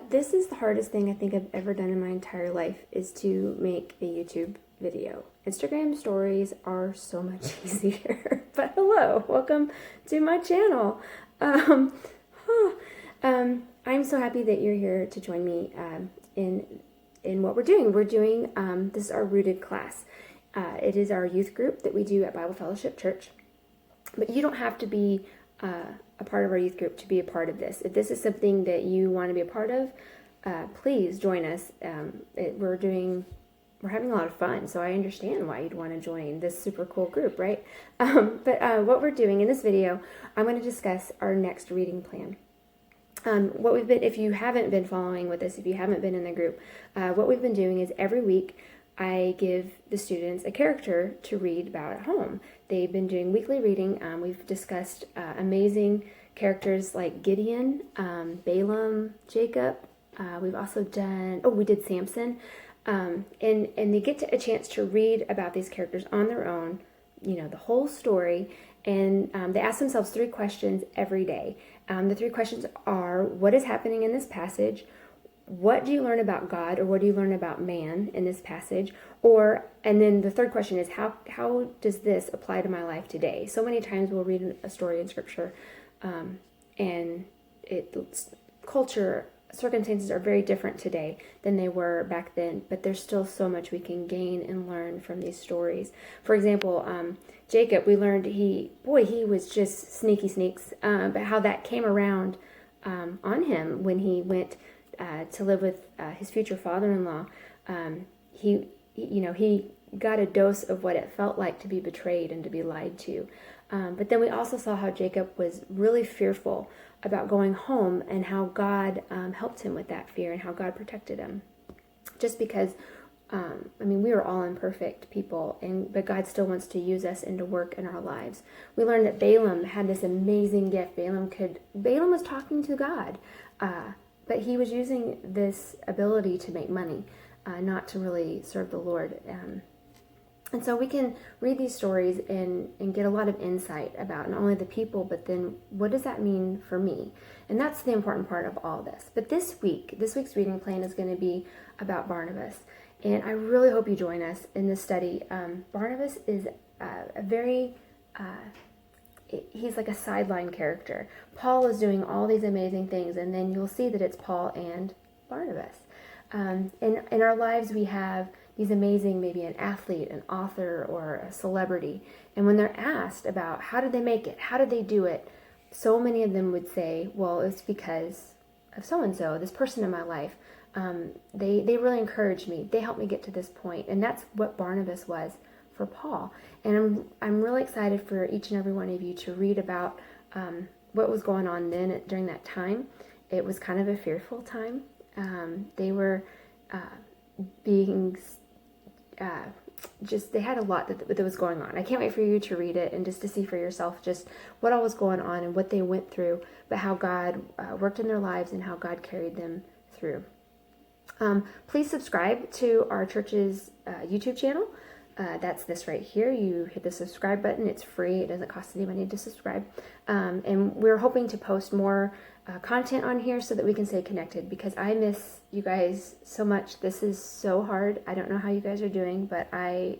This is the hardest thing I think I've ever done in my entire life, is to make a YouTube video. Instagram stories are so much easier. But hello, welcome to my channel. Um, I'm so happy that you're here to join me in what we're doing. This is our Rooted class. It is our youth group that we do at Bible Fellowship Church. But you don't have to be a part of our youth group to be a part of this. If this is something that you want to be a part of, please join us. We're having a lot of fun, so I understand why you'd want to join this super cool group, right? But what we're doing in this video, I'm going to discuss our next reading plan. If you haven't been following with us, if you haven't been in the group, what we've been doing is every week I give the students a character to read about at home. They've been doing weekly reading. We've discussed amazing characters like Gideon, Balaam, Jacob. We've also we did Samson. And they get a chance to read about these characters on their own, the whole story. And they ask themselves 3 questions every day. The 3 questions are, what is happening in this passage? What do you learn about God, or what do you learn about man in this passage? And then the third question is, how does this apply to my life today? So many times we'll read a story in Scripture, and circumstances are very different today than they were back then, but there's still so much we can gain and learn from these stories. For example, Jacob, we learned he was just sneaky sneaks, but how that came around on him when he went to live with his future father-in-law. He got a dose of what it felt like to be betrayed and to be lied to. But then we also saw how Jacob was really fearful about going home, and how God helped him with that fear, and how God protected him. Just because, we are all imperfect people, but God still wants to use us and to work in our lives. We learned that Balaam had this amazing gift. Balaam was talking to God, but he was using this ability to make money, not to really serve the Lord. And so we can read these stories and get a lot of insight about not only the people, but then what does that mean for me? And that's the important part of all this. But this week's reading plan is going to be about Barnabas. And I really hope you join us in this study. Barnabas is he's like a sideline character. Paul is doing all these amazing things, and then you'll see that it's Paul and Barnabas. In our lives, we have these amazing, maybe an athlete, an author, or a celebrity. And when they're asked about how did they make it, how did they do it, so many of them would say, well, it's because of so-and-so, this person in my life. They really encouraged me. They helped me get to this point. And that's what Barnabas was for Paul. And I'm really excited for each and every one of you to read about what was going on then during that time. It was kind of a fearful time. They were they had a lot that was going on. I can't wait for you to read it and just to see for yourself just what all was going on and what they went through, but how God worked in their lives and how God carried them through. Please subscribe to our church's YouTube channel. That's this right here. You hit the subscribe button. It's free. It doesn't cost any money to subscribe. And we're hoping to post more content on here so that we can stay connected, because I miss you guys so much. This is so hard. I don't know how you guys are doing, but I'm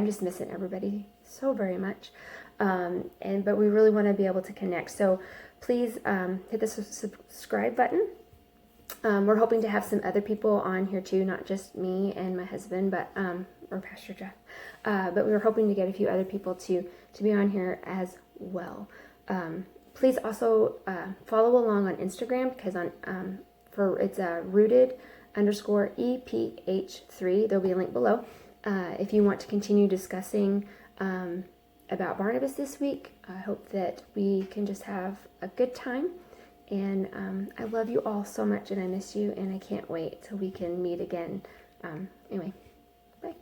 just missing everybody so very much. But we really want to be able to connect. So please hit the subscribe button. We're hoping to have some other people on here too, not just me and my husband, or Pastor Jeff. But we were hoping to get a few other people to be on here as well. Please also follow along on Instagram, because it's rooted_EPH3. There'll be a link below. If you want to continue discussing about Barnabas this week, I hope that we can just have a good time. And I love you all so much, and I miss you, and I can't wait till we can meet again. Anyway, bye.